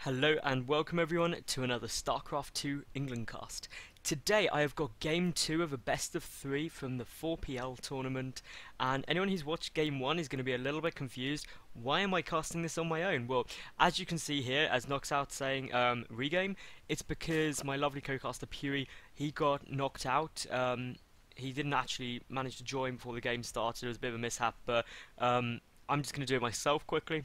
Hello and welcome everyone to another StarCraft 2 England cast. Today I have got game 2 of a best of 3 from the 4PL tournament, and anyone who's watched game 1 is going to be a little bit confused. Why am I casting this on my own? Well, as you can see here, as NoXOuT saying regame, it's because my lovely co-caster Pughy, he got knocked out. He didn't actually manage to join before the game started. It was a bit of a mishap, but I'm just going to do it myself quickly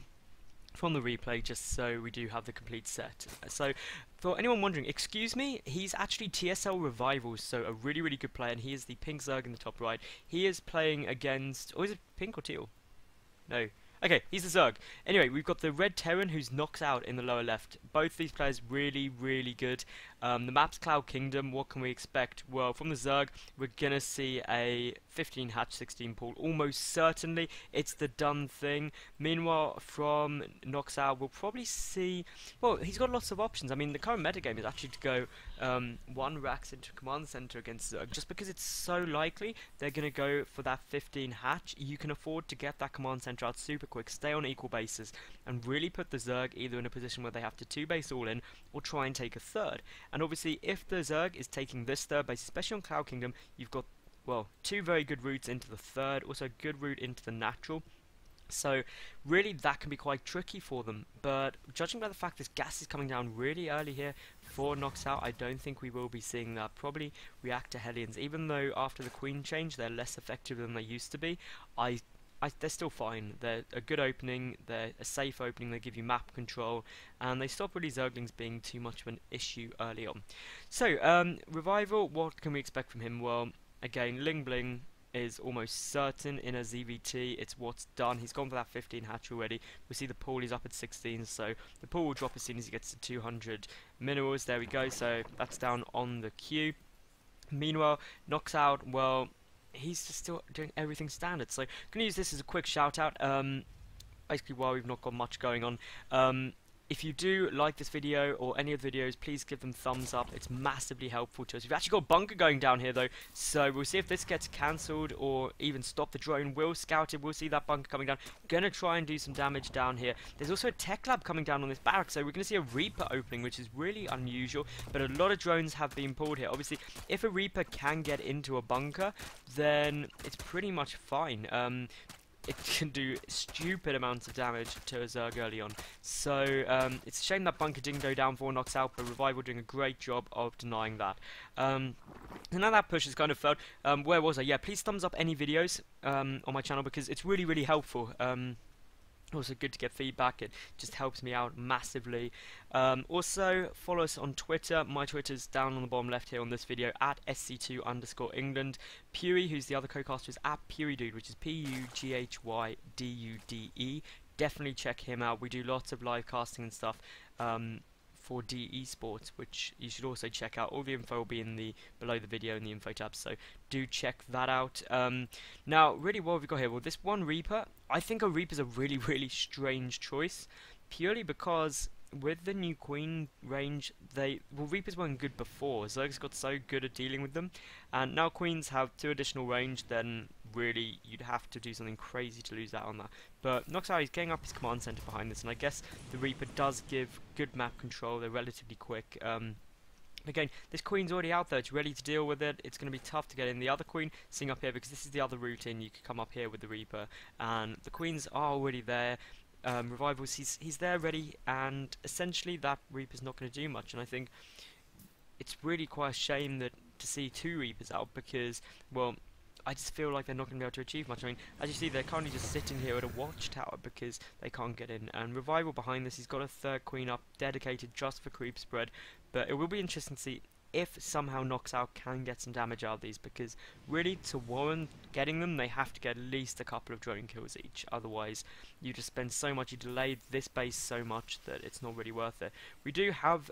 from the replay, just so we do have the complete set. So for anyone wondering, excuse me, he's actually TSLRevival, so a really good player, and he is the pink Zerg in the top right. He is playing against, or is it pink or teal? No. Okay, he's the Zerg. Anyway, we've got the red Terran who's NoXOuT in the lower left. Both these players really good. The map's Cloud Kingdom. What can we expect? Well, from the Zerg, we're gonna see a 15 hatch, 16 pool. Almost certainly, it's the done thing. Meanwhile, from NoXOuT, we'll probably see. Well, he's got lots of options. I mean, the current metagame is actually to go 1 Rax into Command Center against Zerg, just because it's so likely they're gonna go for that 15 hatch. You can afford to get that Command Center out super quick, stay on equal bases, and really put the Zerg either in a position where they have to 2-base all in, or try and take a third. And obviously, if the Zerg is taking this third base, especially on Cloud Kingdom, you've got, well, 2 very good routes into the third, also a good route into the natural. So really that can be quite tricky for them, but judging by the fact this gas is coming down really early here for NoXOuT, I don't think we will be seeing that. Probably reactor Hellions, even though after the Queen change they're less effective than they used to be, they're still fine. They're a good opening, they're a safe opening, they give you map control, and they stop really Zerglings being too much of an issue early on. So, Revival, what can we expect from him? Well, again, Ling Bling is almost certain in a ZvT. It's what's done. He's gone for that 15 hatch already. We see the pool, he's up at 16, so the pool will drop as soon as he gets to 200 minerals. There we go, so that's down on the queue. Meanwhile, NoXOuT, well, he's just still doing everything standard. So I'm going to use this as a quick shout out, basically while we've not got much going on. If you do like this video or any of the videos, please give them thumbs up. It's massively helpful to us. We've actually got a bunker going down here though, so we'll see if this gets cancelled or even stop the drone. We'll scout it, we'll see that bunker coming down. Gonna try and do some damage down here. There's also a tech lab coming down on this barrack, so we're gonna see a Reaper opening, which is really unusual, but a lot of drones have been pulled here. Obviously, if a Reaper can get into a bunker, then it's pretty much fine. It can do stupid amounts of damage to a Zerg early on. So it's a shame that bunker didn't go down for NoXOuT, but Revival doing a great job of denying that. And now that push has kind of failed. Where was I? Yeah, please thumbs up any videos on my channel, because it's really helpful. Also good to get feedback, it just helps me out massively. Also follow us on Twitter. My Twitter's down on the bottom left here on this video, at SC2_England. Pughy, who's the other co-caster, is at PughyDude, which is PUGHYDUDE. Definitely check him out. We do lots of live casting and stuff for D-eSports, which you should also check out. All the info will be in the below the video in the info tab, so do check that out. Now, really, what have we got here? Well, this one Reaper, I think a Reaper's a really strange choice, purely because with the new Queen range, Reapers weren't good before. Zerg's got so good at dealing with them, and now Queens have 2 additional range, then really you'd have to do something crazy to lose out on that. But NoXOuT is getting up his command center behind this, and I guess the Reaper does give good map control. They're relatively quick. Again, this Queen's already out there, it's ready to deal with it. It's going to be tough to get in. The other Queen sitting up here, because this is the other route in. You could come up here with the Reaper, and the Queens are already there. Revivals, he's there ready, and essentially that Reaper's not going to do much. And I think it's really quite a shame that to see 2 Reapers out, because, well, I just feel like they're not going to be able to achieve much. I mean, as you see, they're currently just sitting here at a watchtower because they can't get in. And Revival behind this, he's got a 3rd Queen up, dedicated just for creep spread. But it will be interesting to see if somehow NoXOuT can get some damage out of these, because really to warrant getting them, they have to get at least a couple of drone kills each. Otherwise, you just spend so much, you delay this base so much that it's not really worth it. We do have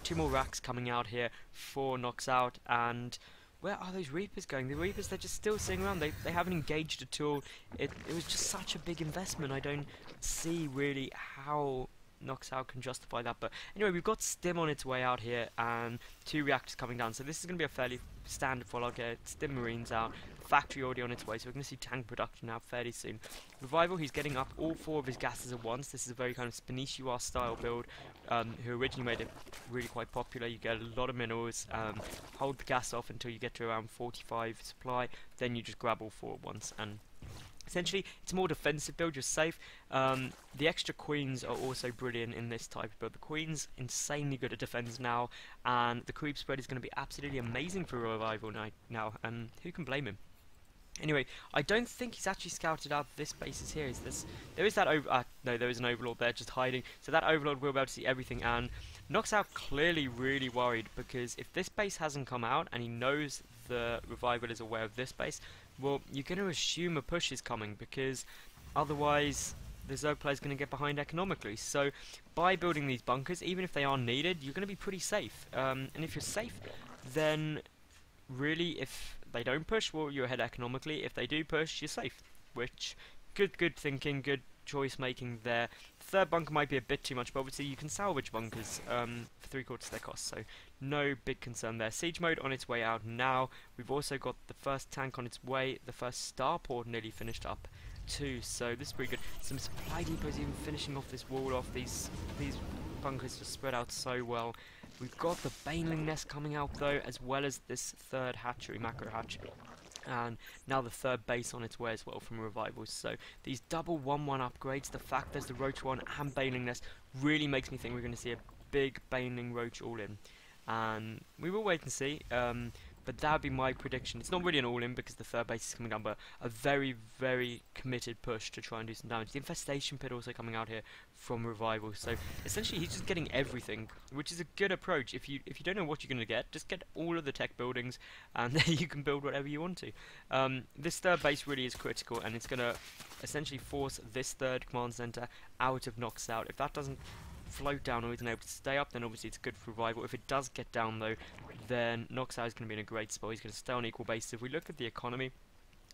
2 more racks coming out here for NoXOuT, and where are those Reapers going? The Reapers, they're just still sitting around. They haven't engaged at all. It was just such a big investment. I don't see really how NoXOuT can justify that. But anyway, we've got Stim on its way out here, and 2 reactors coming down. So this is going to be a fairly standard fall. I'll get Stim Marines out. factory already on its way, so we're going to see tank production now fairly soon. Revival, he's getting up all 4 of his gases at once. This is a very kind of Spinishua style build, who originally made it really quite popular. You get a lot of minerals, hold the gas off until you get to around 45 supply, then you just grab all 4 at once, and essentially, it's a more defensive build, you're safe. The extra queens are also brilliant in this type of build. The queen's insanely good at defense now, and the creep spread is going to be absolutely amazing for Revival now, and who can blame him? Anyway, I don't think he's actually scouted out this base here. There is that no, there is an Overlord there just hiding, so that Overlord will be able to see everything, and NoXOuT clearly really worried, because if this base hasn't come out, and he knows the Revival is aware of this base, well, you're going to assume a push is coming, because otherwise the Zerg player is going to get behind economically. So by building these bunkers, even if they are needed, you're going to be pretty safe. And if you're safe, then really if they don't push, well, you're ahead economically. If they do push, you're safe. Which, good thinking, good choice making there. Third bunker might be a bit too much, but obviously you can salvage bunkers for 3/4 their cost, so no big concern there. Siege mode on its way out now. We've also got the first tank on its way. The first starport nearly finished up too, so this is pretty good. Some supply depots even finishing off this wall off. These bunkers just spread out so well. We've got the Baneling nest coming out though, as well as this third hatchery, macro hatchery. And now the third base on its way as well from Revival. So these double 1-1 upgrades, the fact there's the Roach 1 and Baneling nest really makes me think we're going to see a big Baneling Roach all-in. And we will wait and see, but that would be my prediction. It's not really an all-in because the third base is coming down, but a very, very committed push to try and do some damage. The Infestation Pit also coming out here from Revival, so essentially he's just getting everything, which is a good approach. If you don't know what you're going to get, just get all of the tech buildings, and then you can build whatever you want to. This third base really is critical, and it's going to essentially force this third command center out of NoXOuT. If that doesn't float down or isn't able to stay up, then obviously it's good for Revival. If it does get down though, then NoXOuT is going to be in a great spot. He's going to stay on equal basis. If we look at the economy,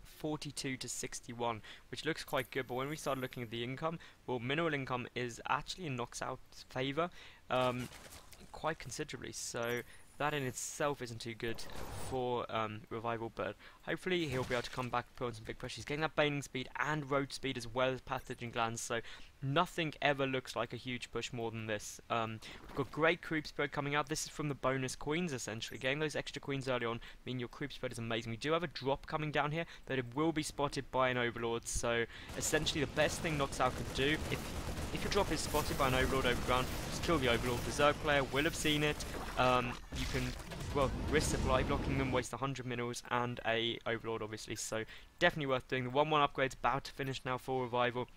42 to 61, which looks quite good, but when we start looking at the income, well, mineral income is actually in NoXOuT's favour quite considerably, so that in itself isn't too good for Revival, but hopefully he'll be able to come back, put on some big pressure. He's getting that Baneling speed and road speed as well as pathogen glands, so nothing ever looks like a huge push more than this. We've got great creep spread coming out. This is from the bonus queens essentially. Getting those extra queens early on mean your creep spread is amazing. We do have a drop coming down here, but it will be spotted by an Overlord, so essentially the best thing NoXOuT could do, if your drop is spotted by an Overlord overground, just kill the Overlord. The Zerg player will have seen it. You can, well, risk supply blocking them, waste 100 minerals and a Overlord obviously, so definitely worth doing. The 1-1 upgrade's about to finish now for Revival.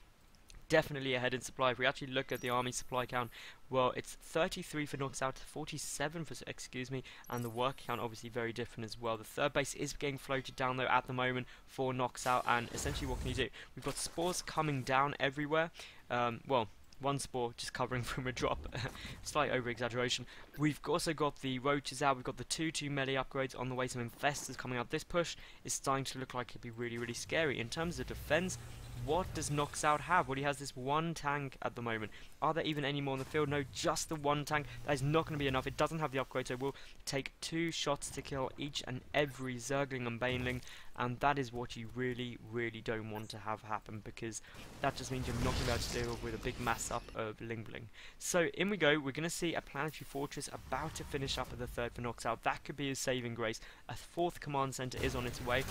Definitely ahead in supply. If we actually look at the army supply count, well, it's 33 for NoXOuT, 47 for, excuse me, and the work count obviously very different as well. The third base is getting floated down though at the moment for NoXOuT, and essentially what can you do? We've got spores coming down everywhere. Well, one spore just covering from a drop. Slight over-exaggeration. We've also got the roaches out. We've got the 2-2 melee upgrades on the way. Some infestors coming out. This push is starting to look like it'd be really, really scary. In terms of defense, what does NoXOuT have? Well, he has this one tank at the moment. Are there even any more in the field? No, just the one tank. That is not going to be enough. It doesn't have the upgrade, so it will take 2 shots to kill each and every Zergling and Baneling, and that is what you really, really don't want to have happen, because that just means you're not going to be able to deal with a big mass up of Lingbling. So in we go. We're going to see a planetary fortress about to finish up at the third for NoXOuT. That could be his saving grace. A 4th command center is on its way.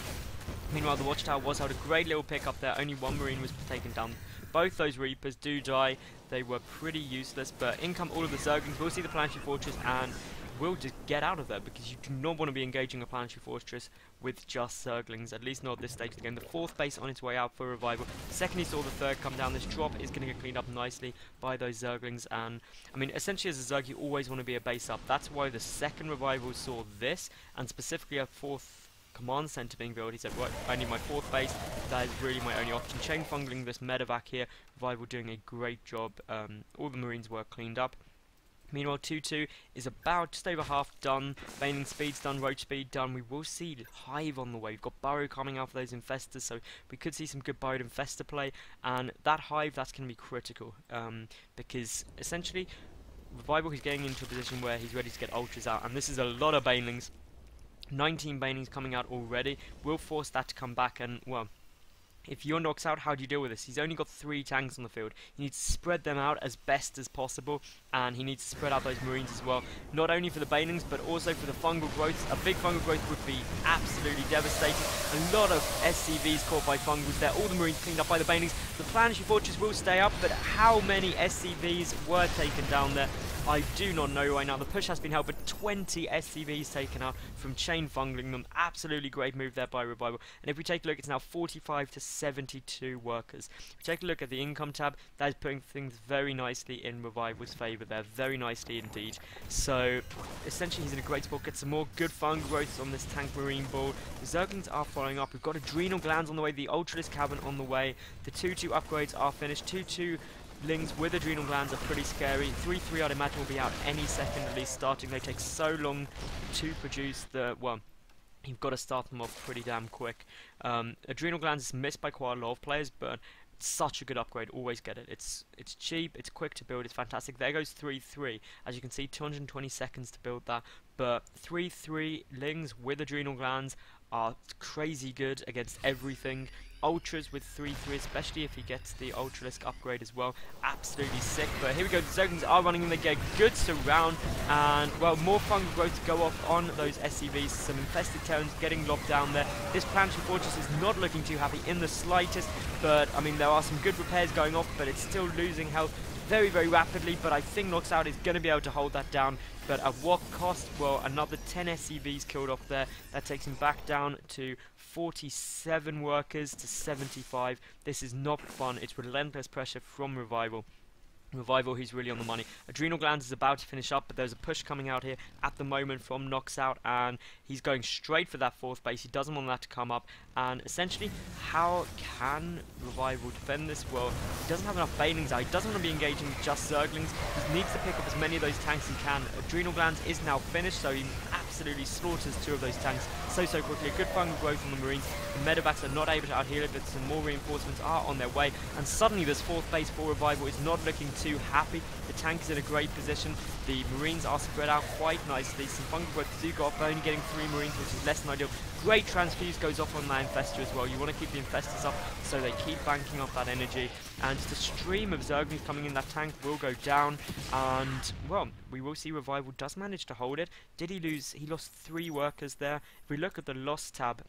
Meanwhile, the watchtower was held a great little pick up there. Only one marine was taken down. Both those Reapers do die. They were pretty useless, but in come all of the Zerglings. We'll see the planetary fortress, and we'll just get out of there, because you do not want to be engaging a planetary fortress with just Zerglings, at least not at this stage of the game. The 4th base on its way out for Revival. Second he saw the 3rd come down. This drop is going to get cleaned up nicely by those Zerglings, and I mean, essentially as a Zerg you always want to be a base up. That's why the second Revival saw this, and specifically a 4th command center being built, he said, right, I need my 4th base. That is really my only option. Chain fungling this medevac here. Revival doing a great job. All the marines were cleaned up. Meanwhile, 2-2 is about just over half done. Baneling speed's done, roach speed done. We will see Hive on the way. We've got Burrow coming out for those infestors, so we could see some good burrowed infestor play. And that Hive, that's going to be critical, because essentially Revival, he's getting into a position where he's ready to get ultras out, and this is a lot of Banelings. 19 banings coming out already will force that to come back, and well, if you're NoXOuT, how do you deal with this? He's only got 3 tanks on the field. He needs to spread them out as best as possible, and he needs to spread out those Marines as well. Not only for the banings, but also for the fungal growth. A big fungal growth would be absolutely devastating. A lot of SCVs caught by fungals there. All the Marines cleaned up by the banings. The Planetary Fortress will stay up, but how many SCVs were taken down there? I do not know right now. The push has been held, but 20 SCVs taken out from chain fungling them. Absolutely great move there by Revival. And if we take a look, it's now 45 to 72 workers. If we take a look at the income tab, that is putting things very nicely in Revival's favour there. Very nicely indeed. So, essentially he's in a great spot. Get some more good fungal growth on this tank marine ball. The Zerglings are following up. We've got Adrenal Glands on the way. The Ultralisk Cavern on the way. The 2-2 upgrades are finished. 2-2 Lings with Adrenal Glands are pretty scary. 3-3 I'd imagine will be out any second, at least starting. They take so long to produce the, well, you've got to start them off pretty damn quick. Adrenal Glands is missed by quite a lot of players, but it's such a good upgrade. Always get it. It's cheap, it's quick to build, it's fantastic. There goes 3-3. As you can see, 220 seconds to build that, but 3-3 Lings with Adrenal Glands are crazy good against everything. Ultras with 3-3, especially if he gets the Ultralisk upgrade as well. Absolutely sick. But here we go, the Zerglings are running and they get good surround, and well, more fungal growth to go off on those SCVs. Some infested Terrans getting lobbed down there. This Planetary Fortress is not looking too happy in the slightest, but I mean, there are some good repairs going off, but it's still losing health very, very rapidly. But I think NoXOuT is going to be able to hold that down. But at what cost? Well, another 10 SCVs killed off there. That takes him back down to 47 workers to 75. This is not fun. It's relentless pressure from Revival. Revival, he's really on the money. Adrenal Glands is about to finish up, but there's a push coming out here at the moment from NoXOuT, and he's going straight for that 4th base. He doesn't want that to come up, and essentially, how can Revival defend this? Well, he doesn't have enough banelings out. He doesn't want to be engaging just Zerglings. He needs to pick up as many of those tanks as he can. Adrenal Glands is now finished, so he absolutely slaughters 2 of those tanks so quickly. A good fungal growth on the Marines. The medevacs are not able to out-heal it, but some more reinforcements are on their way, and suddenly this 4th base for Revival is not looking too happy. The tank is in a great position. The Marines are spread out quite nicely. Some fungal growth do go off, only getting 3 Marines, which is less than ideal. Great transfuse goes off on that Infestor as well. You want to keep the Infestors up so they keep banking up that energy. And just a stream of Zerglings coming in, that tank will go down. And, well, we will see Revival does manage to hold it. Did he lose? He lost 3 workers there. If we look at the loss tab,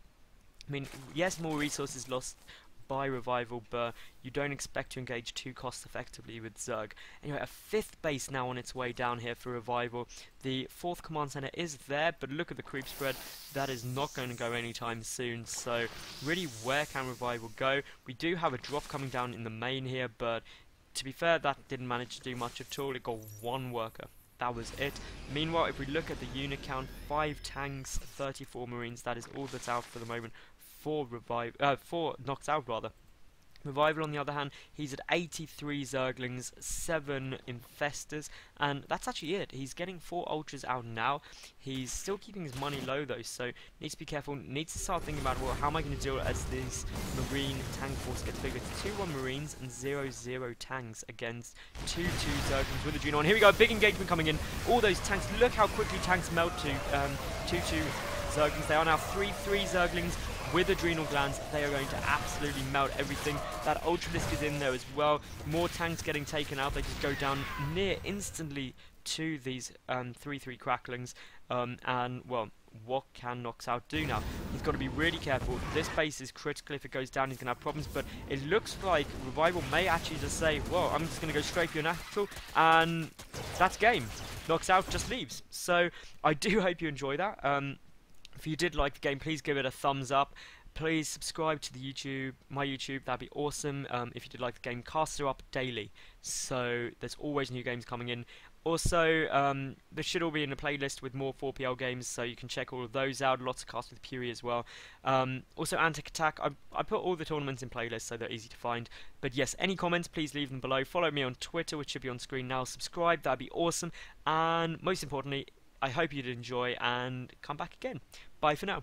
I mean, yes, more resources lost by Revival, but you don't expect to engage too cost effectively with Zerg. Anyway, a 5th base now on its way down here for Revival. The 4th command center is there, but look at the creep spread. That is not going to go anytime soon, so really, where can Revival go? We do have a drop coming down in the main here, but to be fair, that didn't manage to do much at all. It got 1 worker. That was it. Meanwhile, if we look at the unit count, 5 tanks, 34 Marines, that is all that's out for the moment for NoXOuT rather. Revival, on the other hand, he's at 83 Zerglings, 7 Infestors, and that's actually it. He's getting 4 Ultras out now. He's still keeping his money low though, so needs to be careful. Needs to start thinking about, well, how am I going to deal as this Marine tank force gets bigger? It's 2-1 Marines and 0-0 tanks against 2-2 Zerglings with Adrenal. And here we go, big engagement coming in. All those tanks, look how quickly tanks melt to 2-2 Zerglings. They are now 3-3 Zerglings with Adrenal Glands. They are going to absolutely melt everything. That Ultralisk is in there as well. More tanks getting taken out. They just go down near instantly to these 3-3 cracklings. And, well, what can NoXOuT do now? He's got to be really careful. This base is critical. If it goes down, he's going to have problems. But it looks like Revival may actually just say, well, I'm just going to go straight for your natural. And that's game. NoXOuT just leaves. So I do hope you enjoy that. If you did like the game, please give it a thumbs up. Please subscribe to the my YouTube, that'd be awesome. If you did like the game, casts are up daily, so there's always new games coming in. Also, there should all be in a playlist with more 4PL games, so you can check all of those out. Lots of casts with Pughy as well. Also, Antic Attack, I put all the tournaments in playlists, so they're easy to find. But yes, any comments, please leave them below. Follow me on Twitter, which should be on screen now. Subscribe, that'd be awesome. And most importantly, I hope you did enjoy, and come back again. Bye for now.